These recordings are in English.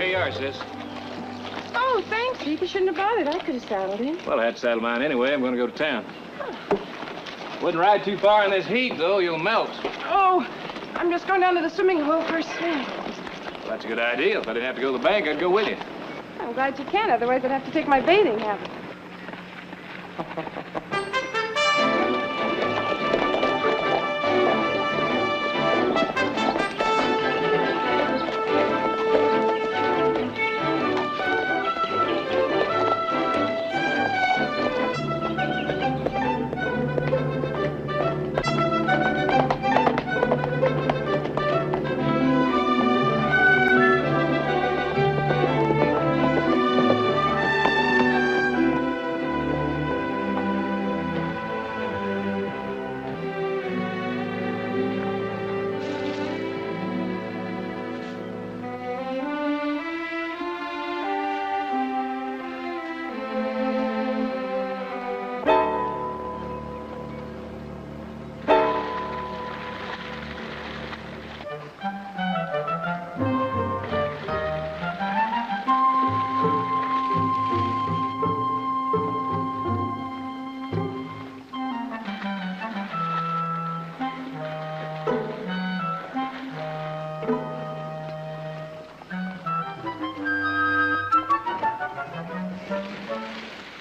There you are, sis. Oh, thanks, Pete. You shouldn't have bothered. I could have saddled in. Well, I had to saddle mine anyway. I'm going to go to town. Wouldn't ride too far in this heat, though. You'll melt. Oh, I'm just going down to the swimming hole for a swim. Well, that's a good idea. If I didn't have to go to the bank, I'd go with you. I'm glad you can. Otherwise, I'd have to take my bathing habit.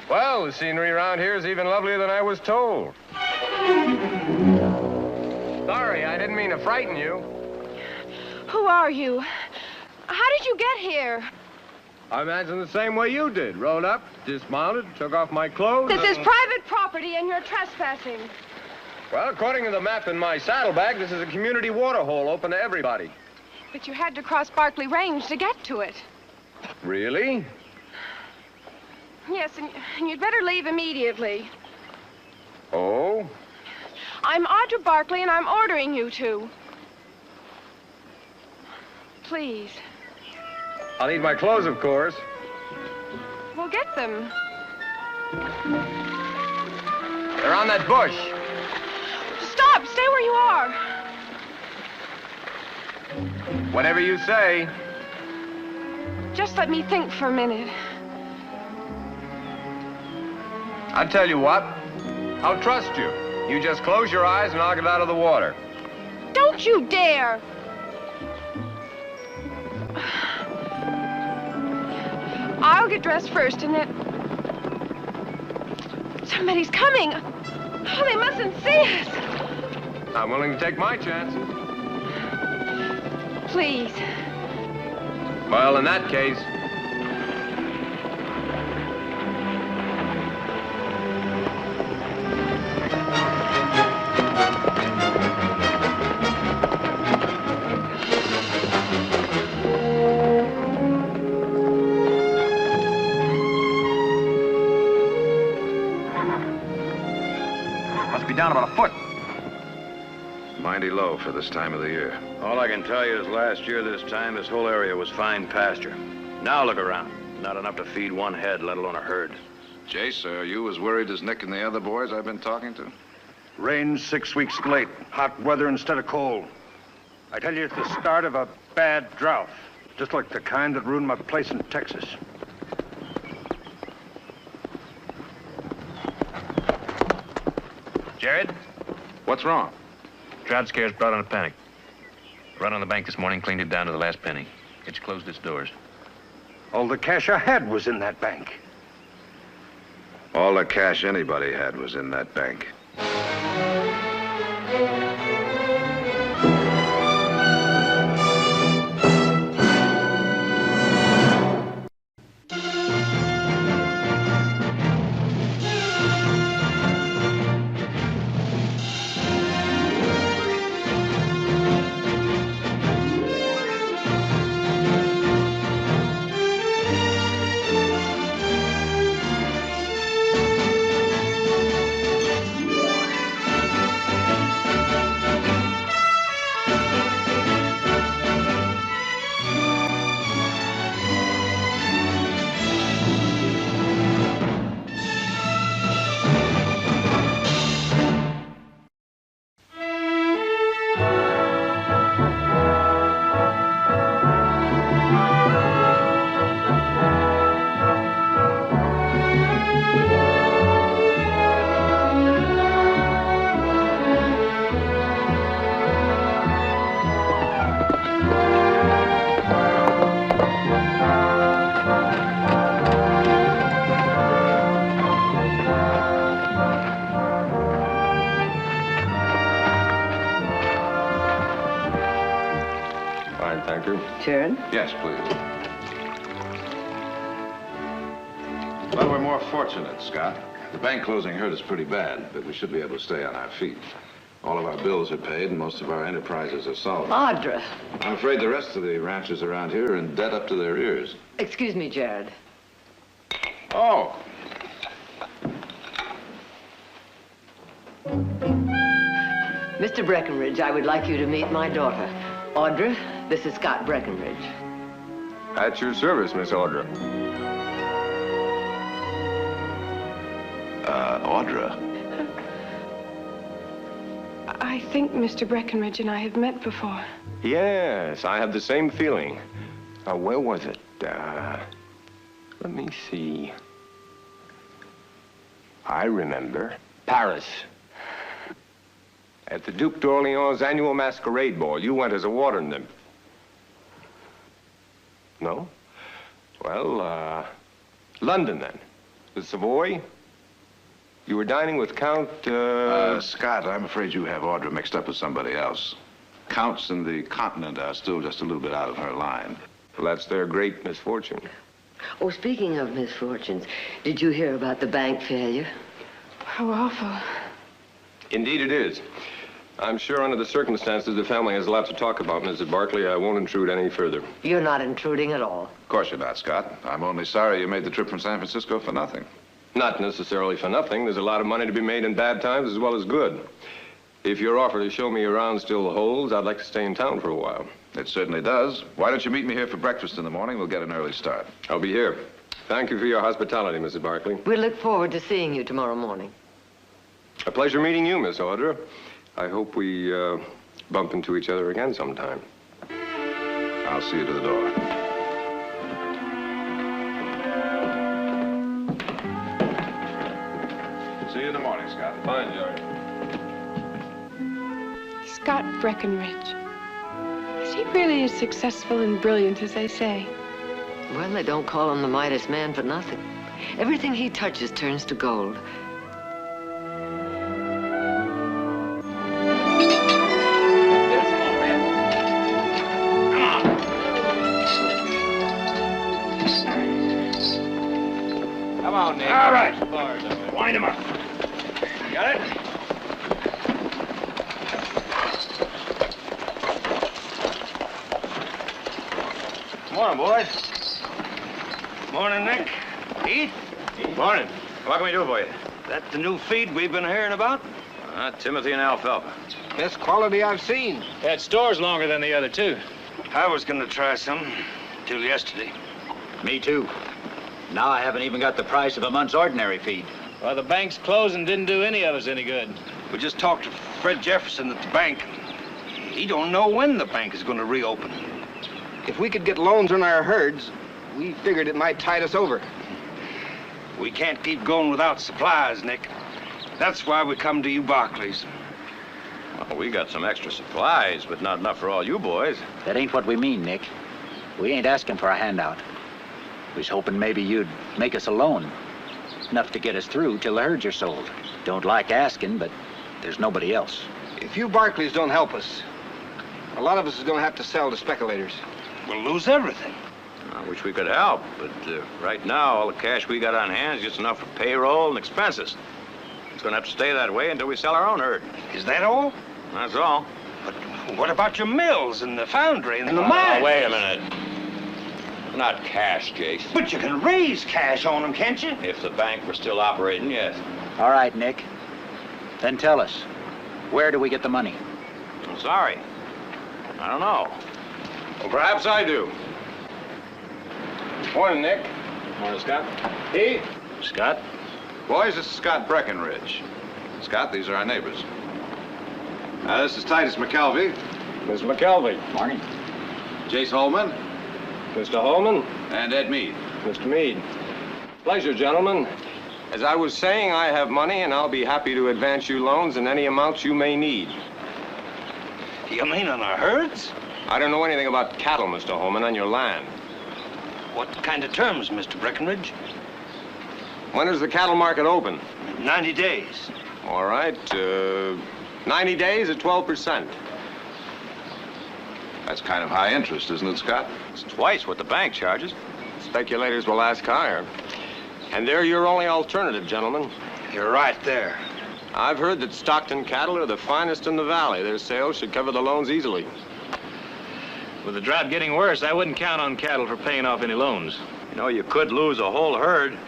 Well, the scenery around here is even lovelier than I was told. Sorry, I didn't mean to frighten you. Who are you? How did you get here? I imagine the same way you did. Rode up, dismounted, took off my clothes. This is private property and you're trespassing. Well, according to the map in my saddlebag, this is a community water hole open to everybody. But you had to cross Barkley Range to get to it. Really? Yes, and you'd better leave immediately. Oh? I'm Audra Barkley, and I'm ordering you to. Please. I'll need my clothes, of course. Well, get them. They're on that bush. Stop! Stay where you are. Whatever you say. Just let me think for a minute. I'll tell you what. I'll trust you. You just close your eyes and I'll get out of the water. Don't you dare! I'll get dressed first and then... Somebody's coming. Oh, they mustn't see us. I'm willing to take my chances. Please. Well, in that case... Down about a foot. Mighty low for this time of the year. All I can tell you is last year this time, this whole area was fine pasture. Now look around. Not enough to feed one head, let alone a herd. Jace, are you as worried as Nick and the other boys I've been talking to? Rain 6 weeks late. Hot weather instead of cold. I tell you, it's the start of a bad drought. Just like the kind that ruined my place in Texas. Jared? What's wrong? Drought scares brought on a panic. Run on the bank this morning, cleaned it down to the last penny. It's closed its doors. All the cash I had was in that bank. All the cash anybody had was in that bank. turn? Yes, please. Well, we're more fortunate, Scott. The bank closing hurt us pretty bad, but we should be able to stay on our feet. All of our bills are paid, and most of our enterprises are solvent. Audra. I'm afraid the rest of the ranchers around here are in debt up to their ears. Excuse me, Gerard. Oh. Mr. Breckenridge, I would like you to meet my daughter. Audra, this is Scott Breckenridge. At your service, Miss Audra. Audra. I think Mr. Breckenridge and I have met before. Yes, I have the same feeling. Where was it? Let me see. I remember. Paris. At the Duc d'Orléans' annual masquerade ball, you went as a water nymph. No? Well, London, then. The Savoy? You were dining with Count, Scott, I'm afraid you have Audra mixed up with somebody else. Counts in the continent are still just a little bit out of her line. Well, that's their great misfortune. Oh, speaking of misfortunes, did you hear about the bank failure? How awful. Indeed it is. I'm sure under the circumstances, the family has a lot to talk about, Mrs. Barkley. I won't intrude any further. You're not intruding at all. Of course you're not, Scott. I'm only sorry you made the trip from San Francisco for nothing. Not necessarily for nothing. There's a lot of money to be made in bad times as well as good. If your offer to show me around still holds, I'd like to stay in town for a while. It certainly does. Why don't you meet me here for breakfast in the morning? We'll get an early start. I'll be here. Thank you for your hospitality, Mrs. Barkley. We look forward to seeing you tomorrow morning. A pleasure meeting you, Miss Audra. I hope we bump into each other again sometime. I'll see you to the door. See you in the morning, Scott. Fine, George. Scott Breckenridge. Is he really as successful and brilliant as they say? Well, they don't call him the Midas Man for nothing. Everything he touches turns to gold. Come on, Nick. All right. Wind him up. Got it? Morning, boys. Morning, Nick. Heath? Morning. What can we do for you? That the new feed we've been hearing about? Timothy and alfalfa. Best quality I've seen. That store's longer than the other two. I was gonna try some till yesterday. Me too. Now I haven't even got the price of a month's ordinary feed. Well, the bank's closed and didn't do any of us any good. We just talked to Fred Jefferson at the bank. He don't know when the bank is gonna reopen. If we could get loans on our herds, we figured it might tide us over. We can't keep going without supplies, Nick. That's why we come to you Barclays. Well, we got some extra supplies, but not enough for all you boys. That ain't what we mean, Nick. We ain't asking for a handout. We was hoping maybe you'd make us a loan. Enough to get us through till the herds are sold. Don't like asking, but there's nobody else. If you Barclays don't help us, a lot of us is gonna have to sell to speculators. We'll lose everything. I wish we could help, but right now, all the cash we got on hand is just enough for payroll and expenses. It's gonna have to stay that way until we sell our own herd. Is that all? That's all. But what about your mills and the foundry and the mine? Now, wait a minute. Not cash, Jason. But you can raise cash on them, can't you? If the bank were still operating, yes. All right, Nick. Then tell us, where do we get the money? I'm sorry. I don't know. Well, perhaps I do. Morning, Nick. Morning, Scott. Heath. Scott? Boys, this is Scott Breckenridge. Scott, these are our neighbors. This is Titus McKelvey. Miss McKelvey. Morning. Jace Holman. Mr. Holman. And Ed Mead. Mr. Mead. Pleasure, gentlemen. As I was saying, I have money, and I'll be happy to advance you loans in any amounts you may need. You mean on our herds? I don't know anything about cattle, Mr. Holman, on your land. What kind of terms, Mr. Breckenridge? When is the cattle market open? 90 days. All right, 90 days at 12%. That's kind of high interest, isn't it, Scott? It's twice what the bank charges. Speculators will ask higher. And they're your only alternative, gentlemen. You're right there. I've heard that Stockton cattle are the finest in the valley. Their sales should cover the loans easily. With the drought getting worse, I wouldn't count on cattle for paying off any loans. You know, you could lose a whole herd.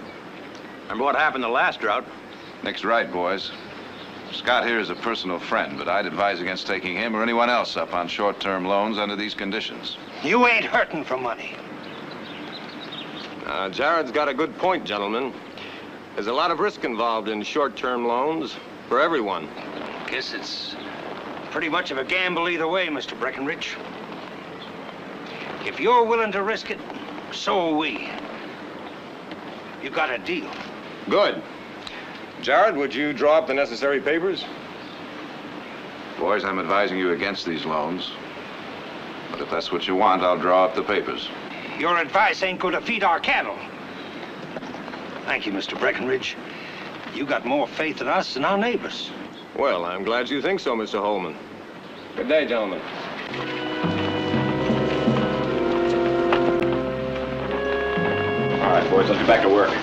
Remember what happened the last drought? Nick's right, boys. Scott here is a personal friend, but I'd advise against taking him or anyone else up on short-term loans under these conditions. You ain't hurting for money. Jared's got a good point, gentlemen. There's a lot of risk involved in short-term loans for everyone. Guess it's pretty much of a gamble either way, Mr. Breckenridge. If you're willing to risk it, so are we. You got a deal. Good. Jared, would you draw up the necessary papers? Boys, I'm advising you against these loans. But if that's what you want, I'll draw up the papers. Your advice ain't going to feed our cattle. Thank you, Mr. Breckenridge. You got more faith in us than our neighbors. Well, I'm glad you think so, Mr. Holman. Good day, gentlemen. All right, boys, let's get back to work.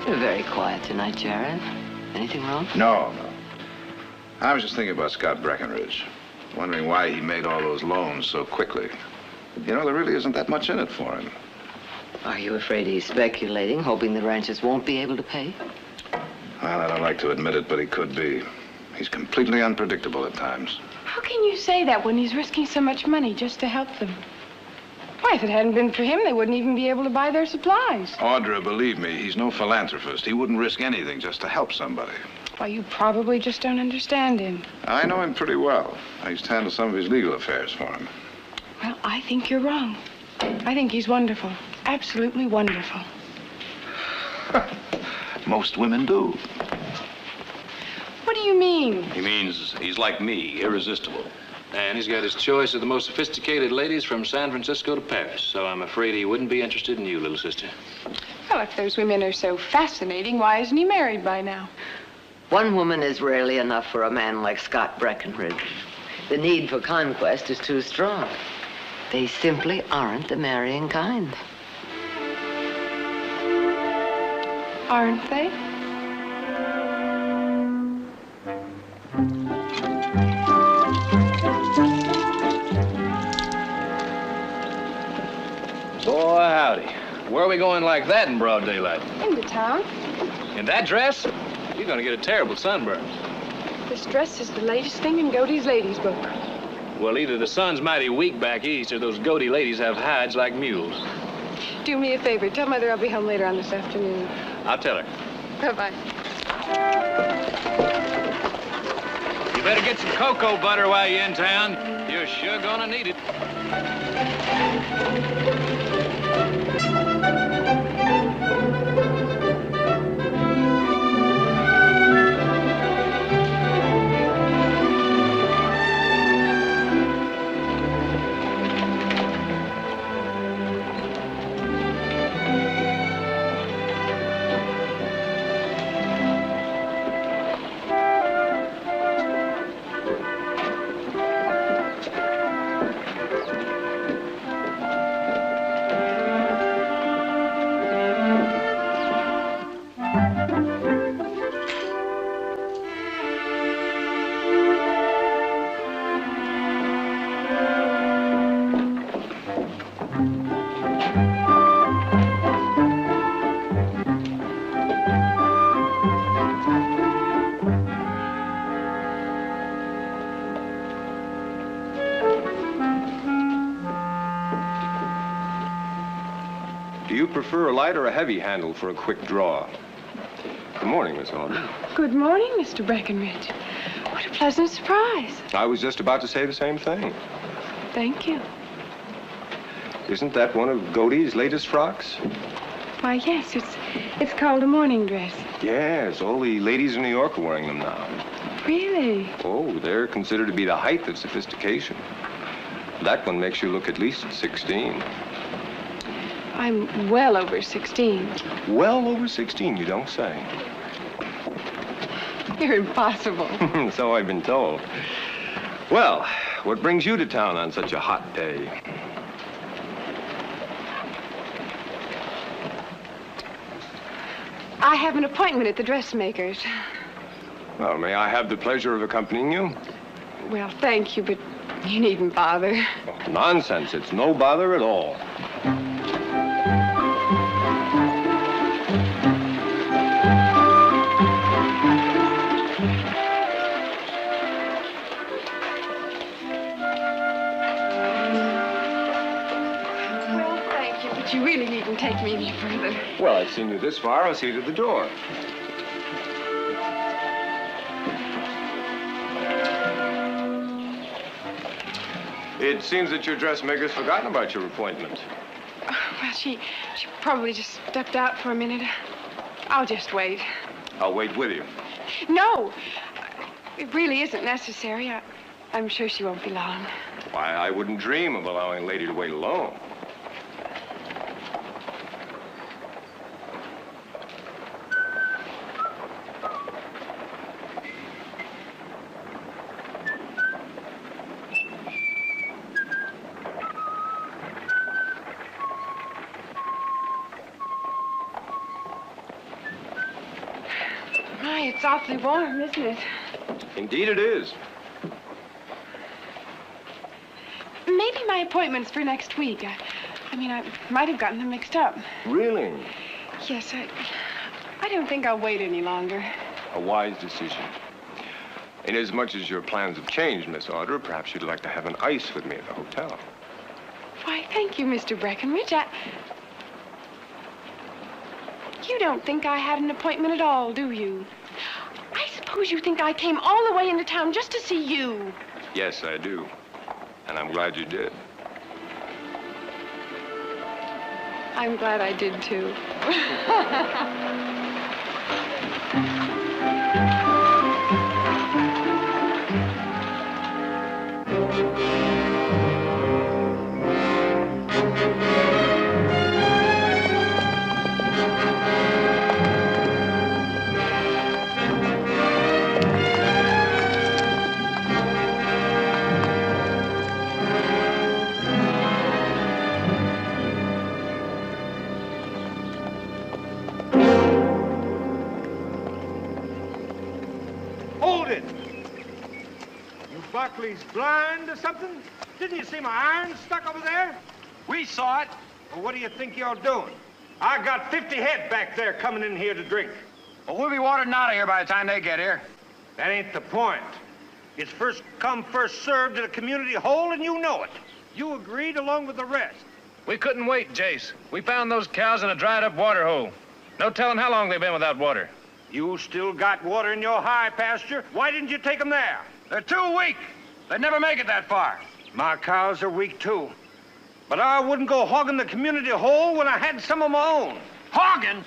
You're very quiet tonight, Jared. Anything wrong? No. I was just thinking about Scott Breckenridge. Wondering why he made all those loans so quickly. You know, there really isn't that much in it for him. Are you afraid he's speculating, hoping the ranchers won't be able to pay? Well, I don't like to admit it, but he could be. He's completely unpredictable at times. How can you say that when he's risking so much money just to help them? Why, if it hadn't been for him, they wouldn't even be able to buy their supplies. Audra, believe me, he's no philanthropist. He wouldn't risk anything just to help somebody. Well, you probably just don't understand him. I know him pretty well. I used to handle some of his legal affairs for him. Well, I think you're wrong. I think he's wonderful. Absolutely wonderful. Most women do. What do you mean? He means he's like me, irresistible. And he's got his choice of the most sophisticated ladies from San Francisco to Paris. So I'm afraid he wouldn't be interested in you, little sister. Well, if those women are so fascinating, why isn't he married by now? One woman is rarely enough for a man like Scott Breckenridge. The need for conquest is too strong. They simply aren't the marrying kind. Aren't they? Boy, howdy. Where are we going like that in broad daylight? Into town. In that dress? You're gonna get a terrible sunburn. This dress is the latest thing in Godey's ladies' book. Well, either the sun's mighty weak back east or those Godey ladies have hides like mules. Do me a favor. Tell Mother I'll be home later on this afternoon. I'll tell her. Bye-bye. You better get some cocoa butter while you're in town. You're sure gonna need it. Do you prefer a light or a heavy handle for a quick draw? Good morning, Miss Audrey. Good morning, Mr. Breckenridge. What a pleasant surprise. I was just about to say the same thing. Thank you. Isn't that one of Godey's latest frocks? Why, yes, It's called a morning dress. Yes, all the ladies in New York are wearing them now. Really? Oh, they're considered to be the height of sophistication. That one makes you look at least 16. I'm well over 16. Well over 16, you don't say. You're impossible. So I've been told. Well, what brings you to town on such a hot day? I have an appointment at the dressmaker's. Well, may I have the pleasure of accompanying you? Well, thank you, but you needn't bother. Oh, nonsense. It's no bother at all. Well, thank you, but you really needn't take me any further. Well, I've seen you this far. I'll see you to the door. It seems that your dressmaker's forgotten about your appointment. Well, she probably just stepped out for a minute. I'll just wait. I'll wait with you. No, it really isn't necessary. I'm sure she won't be long. Why, I wouldn't dream of allowing a lady to wait alone. My, it's awfully warm, isn't it? Indeed it is. Maybe my appointment's for next week. I mean, I might have gotten them mixed up. Really? Yes, I don't think I'll wait any longer. A wise decision. Inasmuch as your plans have changed, Miss Audra, perhaps you'd like to have an ice with me at the hotel. Why, thank you, Mr. Breckenridge. You don't think I had an appointment at all, do you? I suppose you think I came all the way into town just to see you. Yes, I do. And I'm glad you did. I'm glad I did, too. Buckley's blind or something? Didn't you see my iron stuck over there? We saw it. Well, what do you think you're doing? I got 50 head back there coming in here to drink. Well, we'll be watered out of here by the time they get here. That ain't the point. It's first come, first served at a community hole, and you know it. You agreed along with the rest. We couldn't wait, Jace. We found those cows in a dried-up water hole. No telling how long they've been without water. You still got water in your high pasture. Why didn't you take them there? They're too weak. They'd never make it that far. My cows are weak, too. But I wouldn't go hogging the community hole when I had some of my own. Hogging?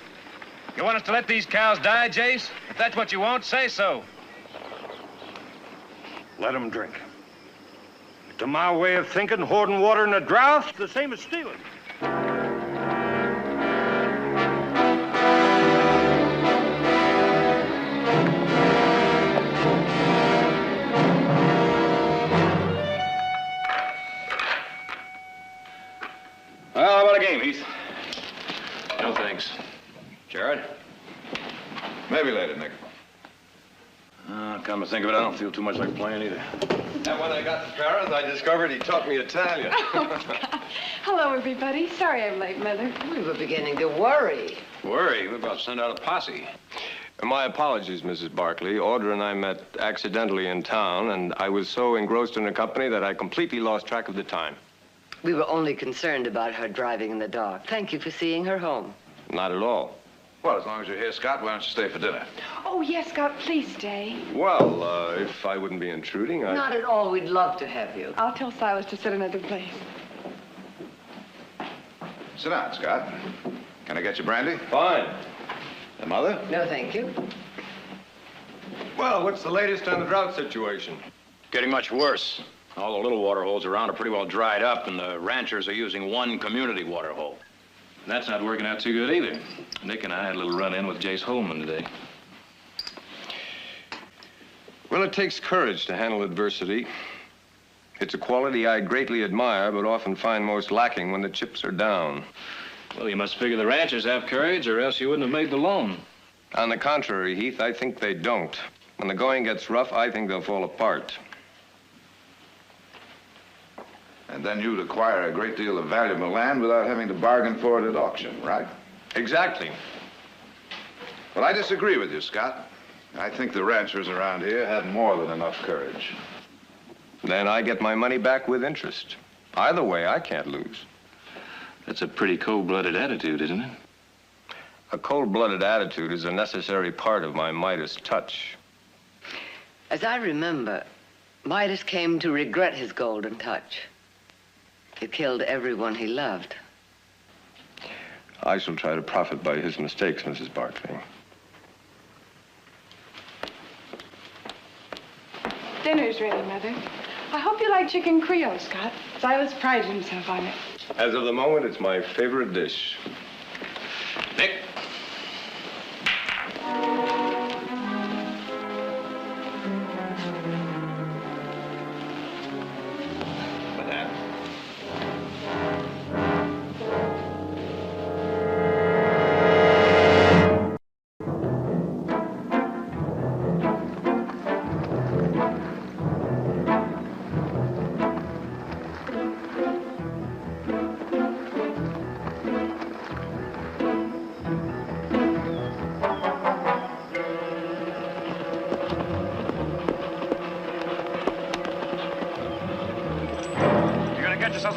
You want us to let these cows die, Jace? If that's what you want, say so. Let them drink. To my way of thinking, hoarding water in a drought is the same as stealing. Well, how about a game, Heath? No, thanks. Gerard? Maybe later, Nick. Come to think of it, I don't feel too much like playing either. And when I got to Paris, I discovered he taught me Italian. Oh, God. Hello, everybody. Sorry I'm late, Mother. We were beginning to worry. Worry? We're about to send out a posse. My apologies, Mrs. Barkley. Audra and I met accidentally in town, and I was so engrossed in her company that I completely lost track of the time. We were only concerned about her driving in the dark. Thank you for seeing her home. Not at all. Well, as long as you're here, Scott, why don't you stay for dinner? Oh, yes, Scott, please stay. Well, if I wouldn't be intruding, I... Not at all. We'd love to have you. I'll tell Silas to sit another place. Sit down, Scott. Can I get you brandy? Fine. Mother? No, thank you. Well, what's the latest on the drought situation? Getting much worse. All the little water holes around are pretty well dried up, and the ranchers are using one community water hole. That's not working out too good either. Nick and I had a little run-in with Jace Holman today. Well, it takes courage to handle adversity. It's a quality I greatly admire, but often find most lacking when the chips are down. Well, you must figure the ranchers have courage, or else you wouldn't have made the loan. On the contrary, Heath, I think they don't. When the going gets rough, I think they'll fall apart. And then you'd acquire a great deal of valuable land without having to bargain for it at auction, right? Exactly. Well, I disagree with you, Scott. I think the ranchers around here have more than enough courage. Then I get my money back with interest. Either way, I can't lose. That's a pretty cold-blooded attitude, isn't it? A cold-blooded attitude is a necessary part of my Midas touch. As I remember, Midas came to regret his golden touch. It killed everyone he loved. I shall try to profit by his mistakes, Mrs. Barclay. Dinner's ready, Mother. I hope you like chicken Creole, Scott. Silas prided himself on it. As of the moment, it's my favorite dish. Nick?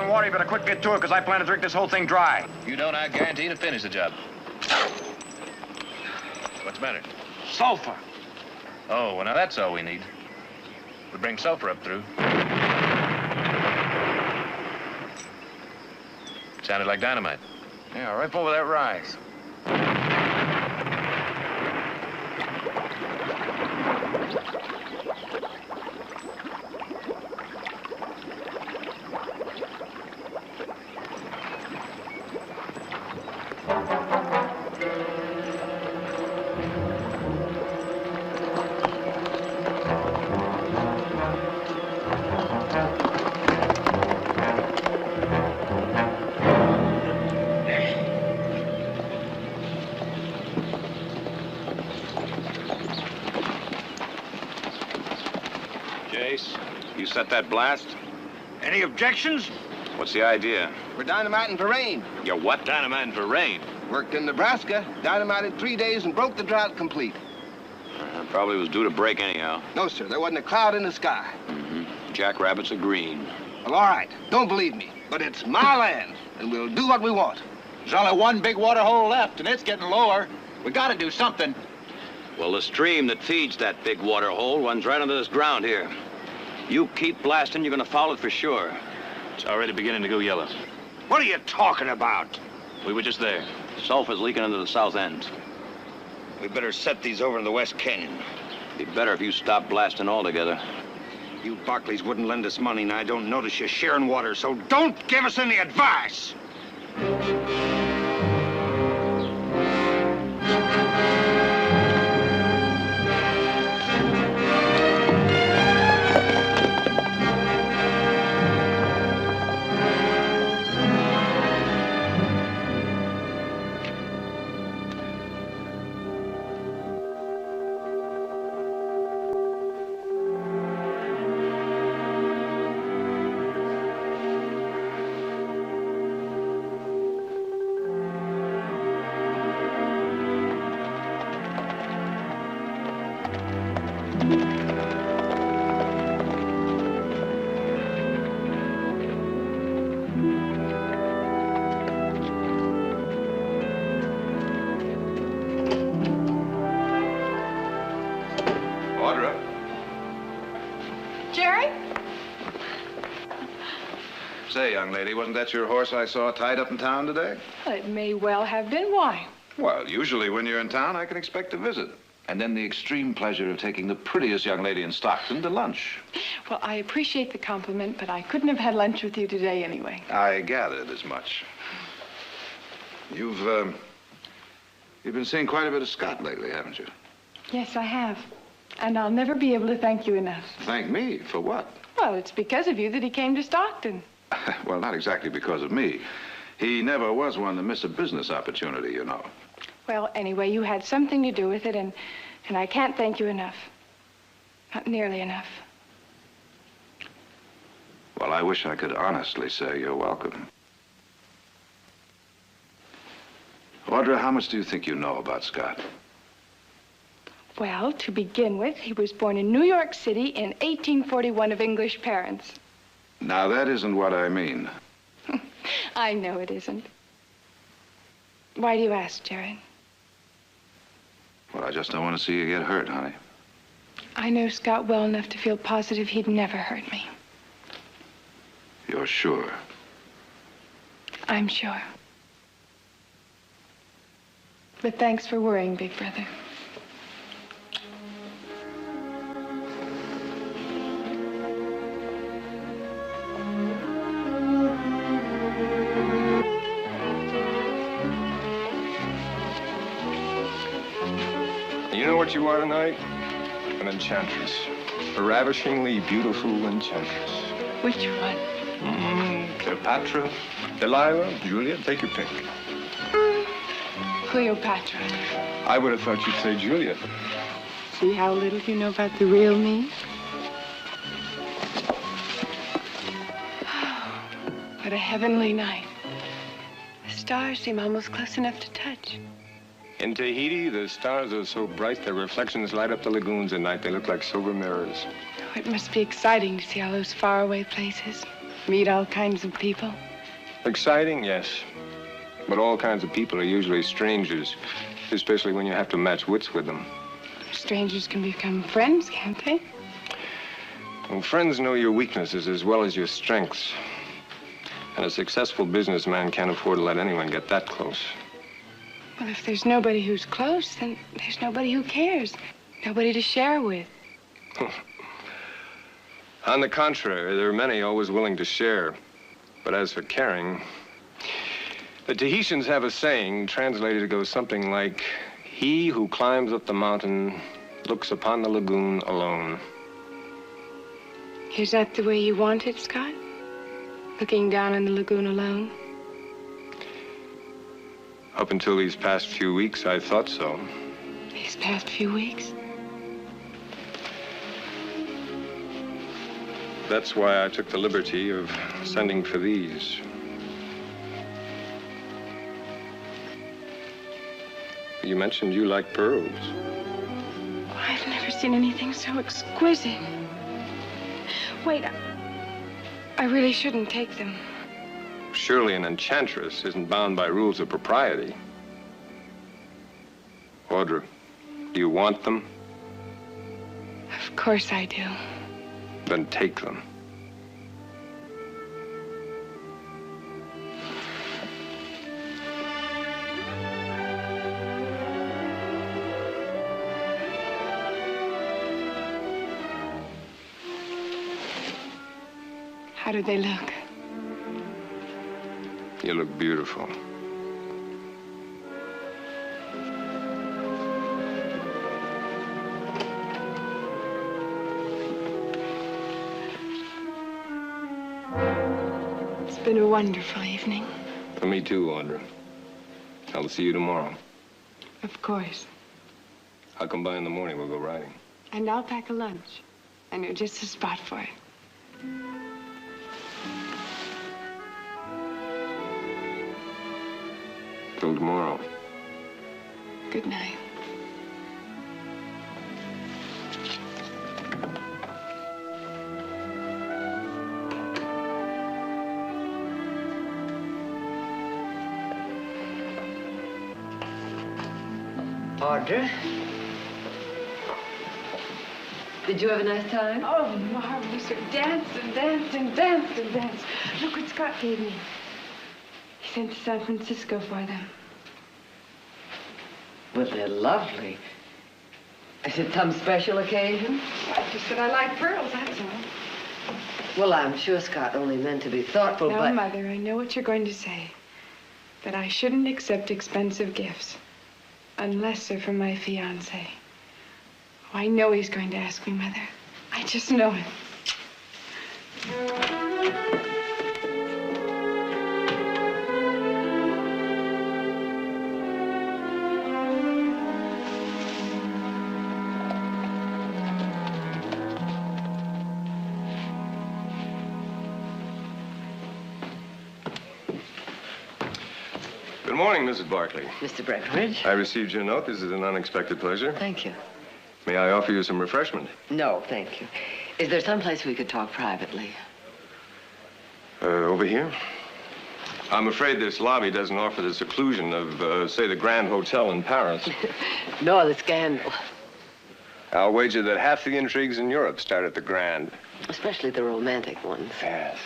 Water, you better quick get to it, because I plan to drink this whole thing dry. You don't, I guarantee to finish the job. What's the matter? Sulfur. Oh, well, now that's all we need. We bring sulfur up through. Sounded like dynamite. Yeah, right over that rise. You set that blast? Any objections? What's the idea? We're dynamiting for rain. You're what? Dynamiting for rain? Worked in Nebraska, dynamited 3 days and broke the drought complete. Probably was due to break anyhow. No, sir, there wasn't a cloud in the sky. Jackrabbits are green. Well, all right, don't believe me, but it's my land, and we'll do what we want. There's only one big water hole left, and it's getting lower. We gotta do something. Well, the stream that feeds that big water hole runs right under this ground here. You keep blasting, you're gonna foul it for sure. It's already beginning to go yellow. What are you talking about? We were just there. Sulfur's leaking into the south end. We better set these over in the West Canyon. Be better if you stopped blasting altogether. You Barclays wouldn't lend us money, and I don't notice you sharing water, so don't give us any advice. Say, young lady, wasn't that your horse I saw tied up in town today? Well, it may well have been. Why? Well, usually when you're in town, I can expect a visit. And then the extreme pleasure of taking the prettiest young lady in Stockton to lunch. Well, I appreciate the compliment, but I couldn't have had lunch with you today anyway. I gathered as much. You've been seeing quite a bit of Scott lately, haven't you? Yes, I have. And I'll never be able to thank you enough. Thank me? For what? Well, it's because of you that he came to Stockton. Well, not exactly because of me. He never was one to miss a business opportunity, you know. Well, anyway, you had something to do with it, and I can't thank you enough. Not nearly enough. Well, I wish I could honestly say you're welcome. Audra, how much do you think you know about Scott? Well, to begin with, he was born in New York City in 1841 of English parents. Now, that isn't what I mean. I know it isn't. Why do you ask, Jared? Well, I just don't want to see you get hurt, honey. I know Scott well enough to feel positive he'd never hurt me. You're sure? I'm sure. But thanks for worrying, Big Brother. You know what you are tonight? An enchantress. A ravishingly beautiful enchantress. Which one? Cleopatra, Delilah, Julia, take your pick. Cleopatra. I would have thought you'd say Julia. See how little you know about the real me? What a heavenly night. The stars seem almost close enough to touch. In Tahiti, the stars are so bright their reflections light up the lagoons at night. They look like silver mirrors. Oh, it must be exciting to see all those faraway places. Meet all kinds of people. Exciting, yes. But all kinds of people are usually strangers, especially when you have to match wits with them. Strangers can become friends, can't they? Well, friends know your weaknesses as well as your strengths. And a successful businessman can't afford to let anyone get that close. Well, if there's nobody who's close, then there's nobody who cares. Nobody to share with. On the contrary, there are many always willing to share. But as for caring, the Tahitians have a saying, translated it goes something like, "He who climbs up the mountain looks upon the lagoon alone." Is that the way you want it, Scott? Looking down in the lagoon alone? Up until these past few weeks, I thought so. These past few weeks? That's why I took the liberty of sending for these. You mentioned you like pearls. I've never seen anything so exquisite. Wait, I really shouldn't take them. Surely an enchantress isn't bound by rules of propriety. Audra, do you want them? Of course I do. Then take them. How do they look? You look beautiful. It's been a wonderful evening. For me too, Audra. I'll see you tomorrow. Of course. I'll come by in the morning. We'll go riding. And I'll pack a lunch. I know just the spot for it. Till tomorrow. Good night. Audra? Did you have a nice time? Oh, marvelous. Dance and dance and dance and dance. Look what Scott gave me. He sent to San Francisco for them. Well, they're lovely. Is it some special occasion? I just said I like pearls, that's all. Well, I'm sure Scott only meant to be thoughtful, No, but... Mother, I know what you're going to say. That I shouldn't accept expensive gifts. Unless they're from my fiancé. Oh, I know he's going to ask me, Mother. I just know it. Good morning, Mrs. Barkley. Mr. Breckenridge? I received your note. This is an unexpected pleasure. Thank you. May I offer you some refreshment? No, thank you. Is there some place we could talk privately? Over here? I'm afraid this lobby doesn't offer the seclusion of, say, the Grand Hotel in Paris. Nor the scandal. I'll wager that half the intrigues in Europe start at the Grand. Especially the romantic ones. Yes.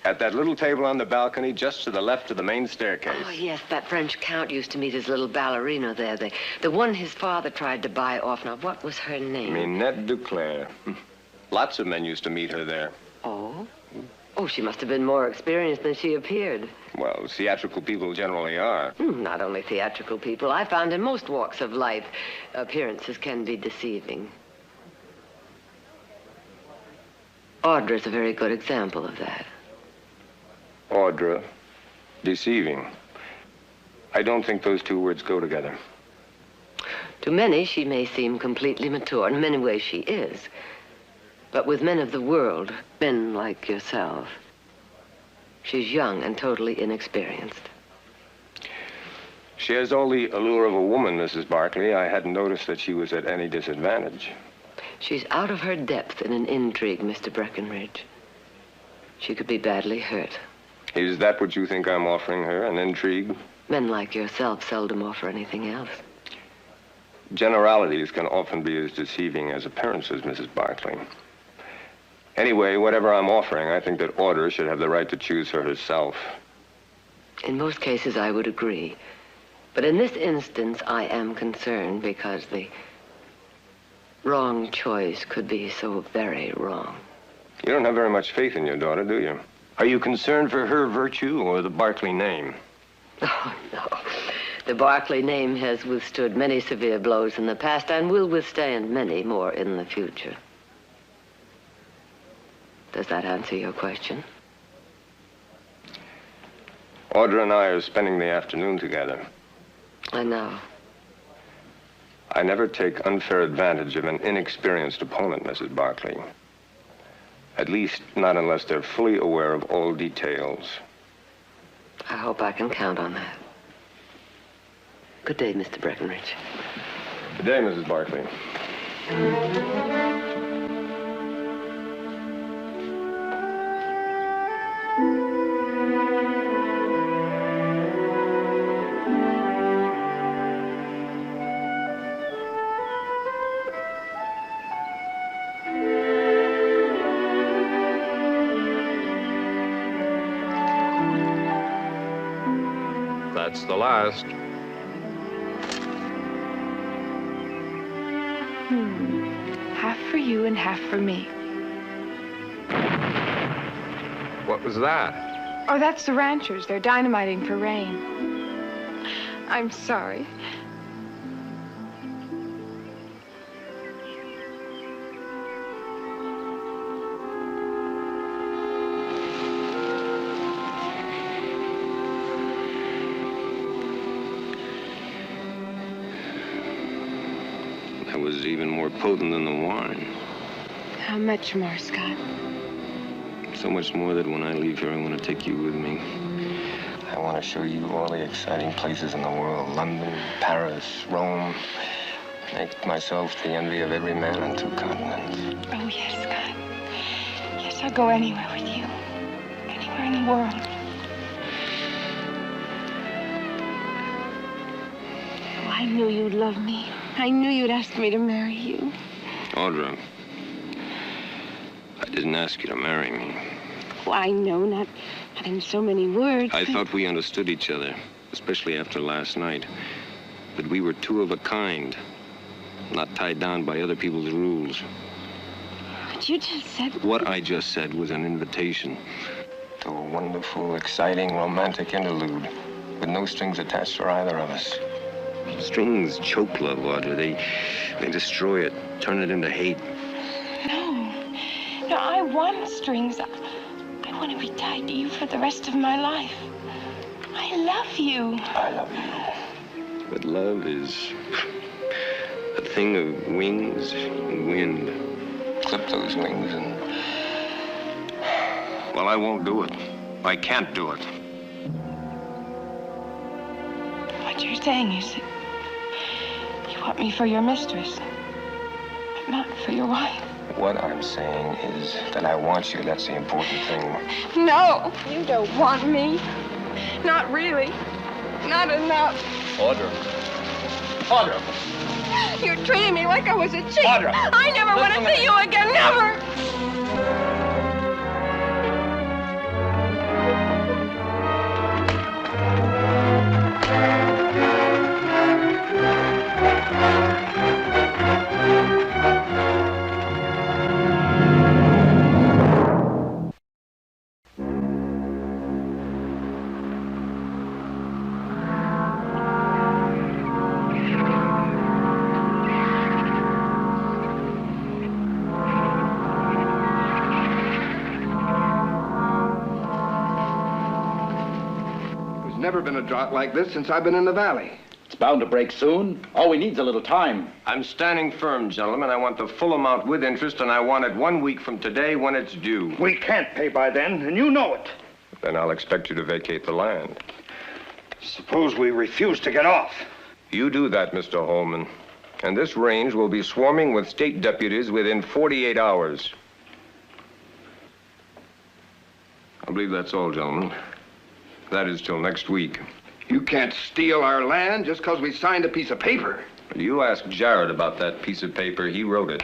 At that little table on the balcony just to the left of the main staircase. Oh, yes, that French count used to meet his little ballerina there. The one his father tried to buy off. Now, what was her name? Minette Duclair. Lots of men used to meet her there. Oh? Oh, she must have been more experienced than she appeared. Well, theatrical people generally are. Not only theatrical people. I found in most walks of life, appearances can be deceiving. Audra's a very good example of that. Audra, deceiving. I don't think those two words go together. To many, she may seem completely mature. In many ways, she is. But with men of the world, men like yourself, she's young and totally inexperienced. She has all the allure of a woman, Mrs. Barkley. I hadn't noticed that she was at any disadvantage. She's out of her depth in an intrigue, Mr. Breckenridge. She could be badly hurt. Is that what you think I'm offering her, an intrigue? Men like yourself seldom offer anything else. Generalities can often be as deceiving as appearances, Mrs. Barkley. Anyway, whatever I'm offering, I think that Audra should have the right to choose for herself. In most cases, I would agree. But in this instance, I am concerned because the wrong choice could be so very wrong. You don't have very much faith in your daughter, do you? Are you concerned for her virtue or the Barkley name? Oh, no. The Barkley name has withstood many severe blows in the past and will withstand many more in the future. Does that answer your question? Audra and I are spending the afternoon together. I know. I never take unfair advantage of an inexperienced opponent, Mrs. Barkley. At least, not unless they're fully aware of all details. I hope I can count on that. Good day, Mr. Breckenridge. Good day, Mrs. Barkley. That's the last. Half for you and half for me. What was that? Oh, that's the ranchers. They're dynamiting for rain. I'm sorry. That was even more potent than the wine. How much more, Scott? So much more that when I leave here, I want to take you with me. I want to show you all the exciting places in the world. London, Paris, Rome. Make myself the envy of every man on 2 continents. Oh, yes, Scott. Yes, I'll go anywhere with you. Anywhere in the world. Oh, I knew you'd love me. I knew you'd ask me to marry you. Audra, I didn't ask you to marry me. Oh, I know, not in so many words. I thought we understood each other, especially after last night. that we were two of a kind, not tied down by other people's rules. But you just said... What I just said was an invitation to a wonderful, exciting, romantic interlude with no strings attached for either of us. Strings choke love, Audra. They destroy it, turn it into hate. No, I want strings. I want to be tied to you for the rest of my life. I love you. I love you. But love is a thing of wings and wind. Clip those wings and... Well, I won't do it. I can't do it. What you're saying is that you want me for your mistress, but not for your wife. What I'm saying is that I want you. That's the important thing. No, you don't want me. Not really. Not enough. Audra. Audra. You're treating me like I was a cheat. Audra. I never want to see you again. Never. Never been a drought like this since I've been in the valley. It's bound to break soon. All we need's a little time. I'm standing firm, gentlemen. I want the full amount with interest, and I want it 1 week from today when it's due. We can't pay by then, and you know it. Then I'll expect you to vacate the land. Suppose we refuse to get off. You do that, Mr. Holman. And this range will be swarming with state deputies within 48 hours. I believe that's all, gentlemen. That is till next week. You can't steal our land just because we signed a piece of paper. You ask Jared about that piece of paper. He wrote it.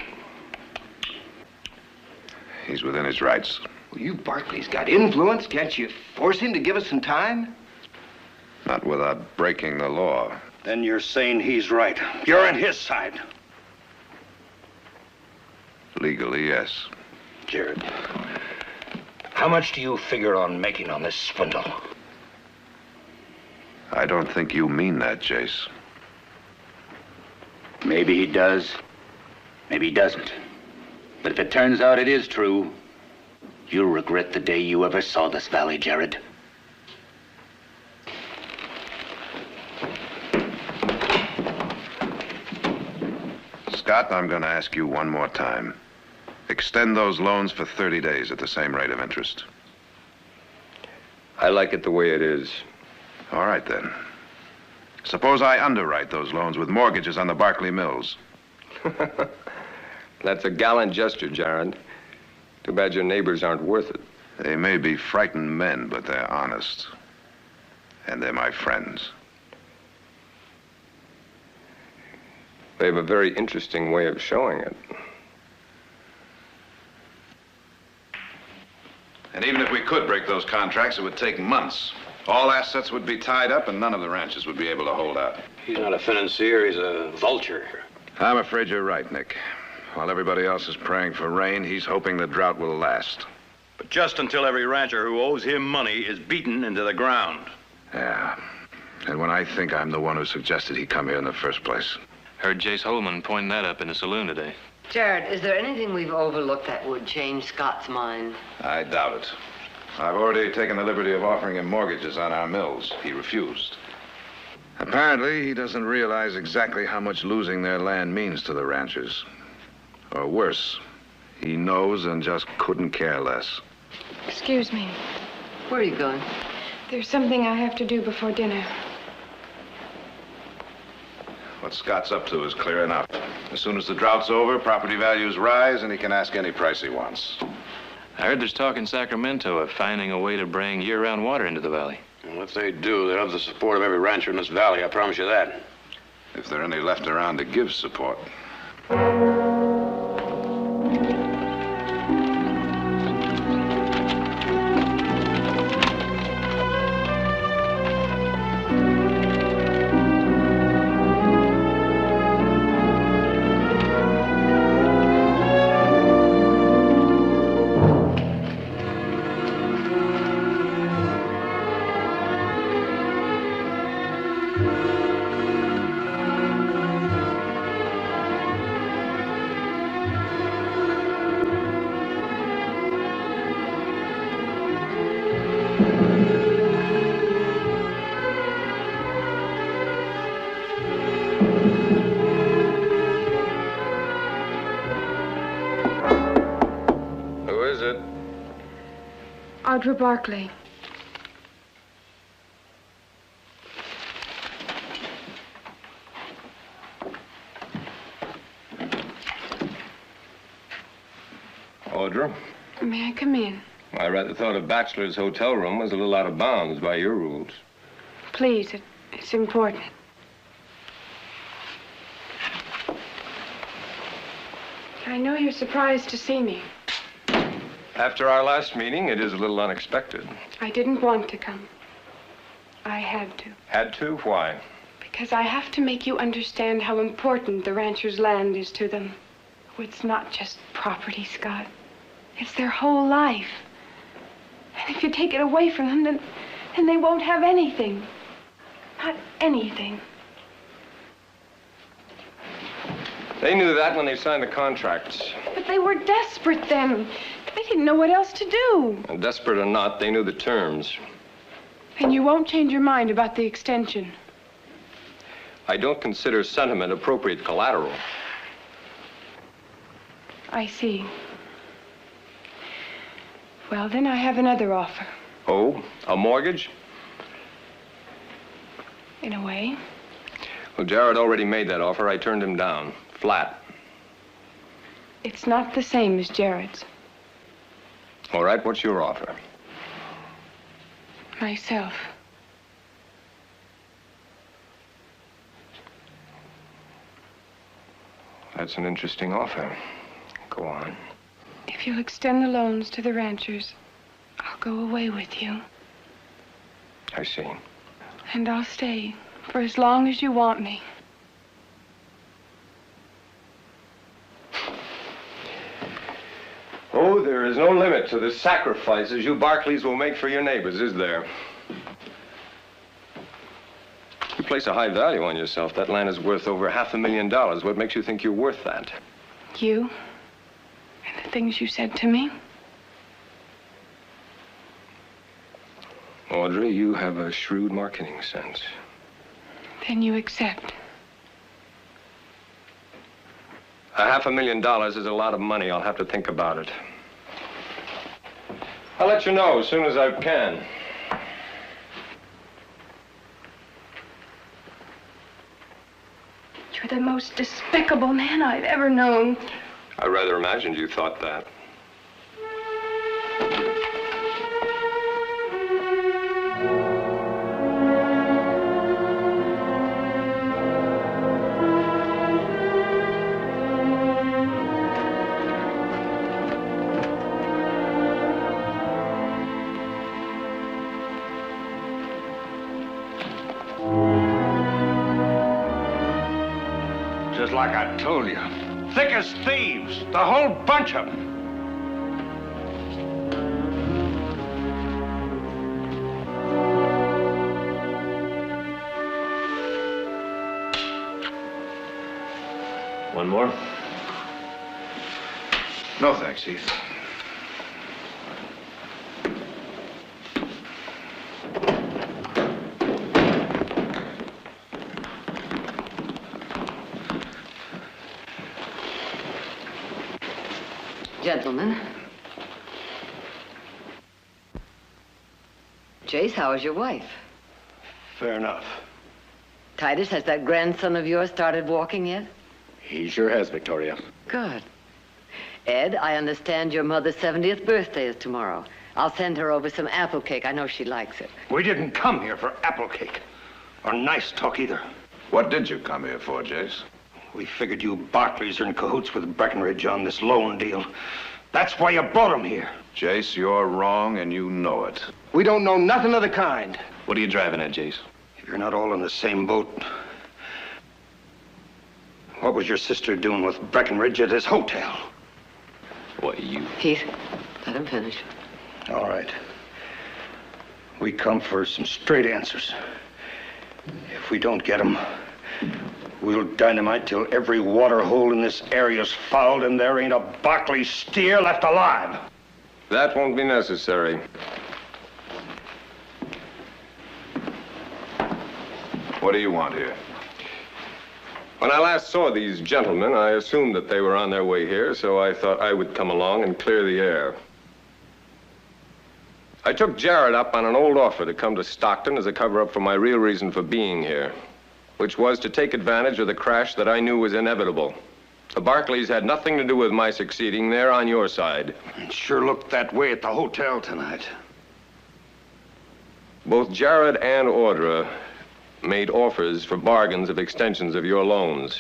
He's within his rights. Well, you Barclay's got influence. Can't you force him to give us some time? Not without breaking the law. Then you're saying he's right. You're on his side. Legally, yes. Jared, how much do you figure on making on this swindle? I don't think you mean that, Jace. Maybe he does. Maybe he doesn't. But if it turns out it is true, you'll regret the day you ever saw this valley, Jared. Scott, I'm going to ask you one more time. Extend those loans for 30 days at the same rate of interest. I like it the way it is. All right, then. Suppose I underwrite those loans with mortgages on the Barclay Mills. That's a gallant gesture, Jared. Too bad your neighbors aren't worth it. They may be frightened men, but they're honest. And they're my friends. They have a very interesting way of showing it. And even if we could break those contracts, it would take months. All assets would be tied up, and none of the ranches would be able to hold out. He's not a financier, he's a vulture. I'm afraid you're right, Nick. While everybody else is praying for rain, he's hoping the drought will last. But just until every rancher who owes him money is beaten into the ground. Yeah. And when I think I'm the one who suggested he come here in the first place. Heard Jace Holman pointing that up in the saloon today. Jared, is there anything we've overlooked that would change Scott's mind? I doubt it. I've already taken the liberty of offering him mortgages on our mills. He refused. Apparently, he doesn't realize exactly how much losing their land means to the ranchers. Or worse, he knows and just couldn't care less. Excuse me. Where are you going? There's something I have to do before dinner. What Scott's up to is clear enough. As soon as the drought's over, property values rise, and he can ask any price he wants. I heard there's talk in Sacramento of finding a way to bring year-round water into the valley. And if they do, they'll have the support of every rancher in this valley, I promise you that. If there are any left around to give support. Audra Barclay. Audra? May I come in? I rather thought a bachelor's hotel room was a little out of bounds by your rules. Please, it's important. I know you're surprised to see me. After our last meeting, it is a little unexpected. I didn't want to come. I had to. Had to? Why? Because I have to make you understand how important the rancher's land is to them. Oh, it's not just property, Scott. It's their whole life. And if you take it away from them, then they won't have anything. Not anything. They knew that when they signed the contracts. But they were desperate then. They didn't know what else to do. And desperate or not, they knew the terms. And you won't change your mind about the extension. I don't consider sentiment appropriate collateral. I see. Well, then I have another offer. Oh, a mortgage? In a way. Well, Gerard already made that offer. I turned him down. Flat. It's not the same as Jared's. All right, what's your offer? Myself. That's an interesting offer. Go on. If you'll extend the loans to the ranchers, I'll go away with you. I see. And I'll stay for as long as you want me. Oh, there is no limit to the sacrifices you Barclays will make for your neighbors, is there? You place a high value on yourself. That land is worth over $500,000. What makes you think you're worth that? You and the things you said to me. Audrey, you have a shrewd marketing sense. Then you accept. $500,000 is a lot of money. I'll have to think about it. I'll let you know as soon as I can. You're the most despicable man I've ever known. I rather imagined you thought that. Just like I told you. Thick as thieves. The whole bunch of them. One more? No, thanks, Heath. Gentlemen. Jace, how is your wife? Fair enough. Titus, has that grandson of yours started walking yet? He sure has, Victoria. Good. Ed, I understand your mother's 70th birthday is tomorrow. I'll send her over some apple cake. I know she likes it. We didn't come here for apple cake. Or nice talk either. What did you come here for, Jace? We figured you Barclays are in cahoots with Breckenridge on this loan deal. That's why you brought him here. Jace, you're wrong and you know it. We don't know nothing of the kind. What are you driving at, Jace? If you're not all in the same boat, what was your sister doing with Breckenridge at his hotel? What, you? Heath, let him finish. All right. We come for some straight answers. If we don't get them, we'll dynamite till every water hole in this area's fouled and there ain't a Barclay steer left alive. That won't be necessary. What do you want here? When I last saw these gentlemen, I assumed that they were on their way here, so I thought I would come along and clear the air. I took Gerard up on an old offer to come to Stockton as a cover-up for my real reason for being here, which was to take advantage of the crash that I knew was inevitable. The Barclays had nothing to do with my succeeding. They're on your side. It sure looked that way at the hotel tonight. Both Gerard and Audra made offers for bargains of extensions of your loans.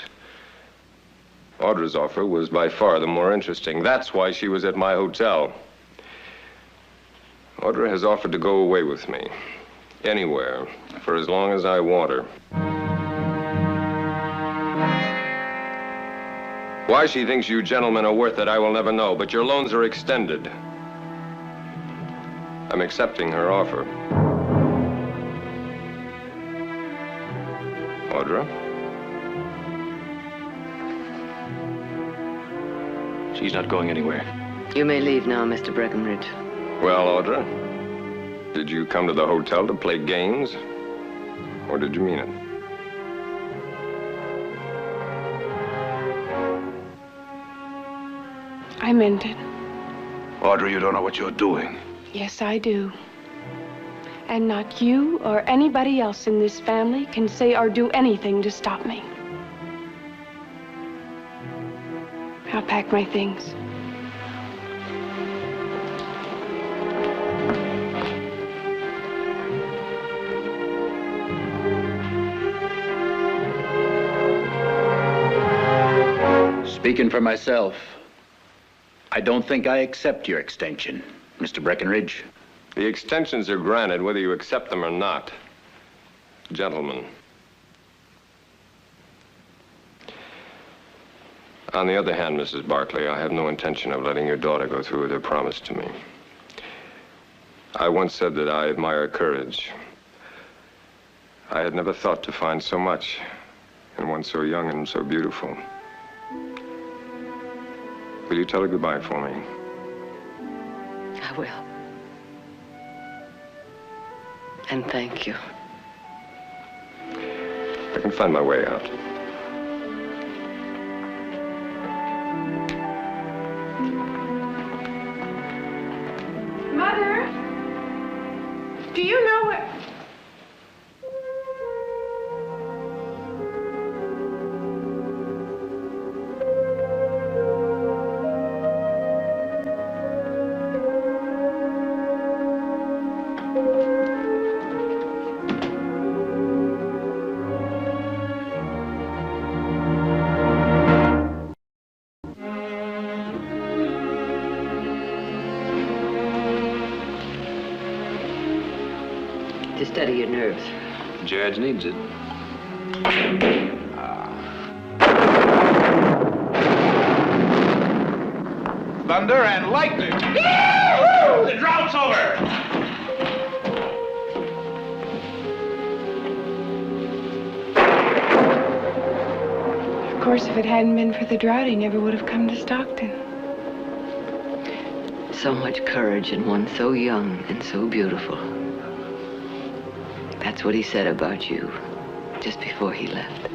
Audra's offer was by far the more interesting. That's why she was at my hotel. Audra has offered to go away with me, anywhere, for as long as I want her. Why she thinks you gentlemen are worth it, I will never know, but your loans are extended. I'm accepting her offer. Audra? She's not going anywhere. You may leave now, Mr. Breckenridge. Well, Audra, did you come to the hotel to play games? Or did you mean it? I meant it. Audra, you don't know what you're doing. Yes, I do. And not you or anybody else in this family can say or do anything to stop me. I'll pack my things. Speaking for myself, I don't think I accept your extension, Mr. Breckenridge. The extensions are granted whether you accept them or not. Gentlemen. On the other hand, Mrs. Barclay, I have no intention of letting your daughter go through with her promise to me. I once said that I admire courage. I had never thought to find so much in one so young and so beautiful. Will you tell her goodbye for me? I will. And thank you. I can find my way out. Mother, do you know where... To steady your nerves. Judge needs it. Thunder and lightning. The drought's over. Of course, if it hadn't been for the drought, he never would have come to Stockton. So much courage in one so young and so beautiful. That's what he said about you just before he left.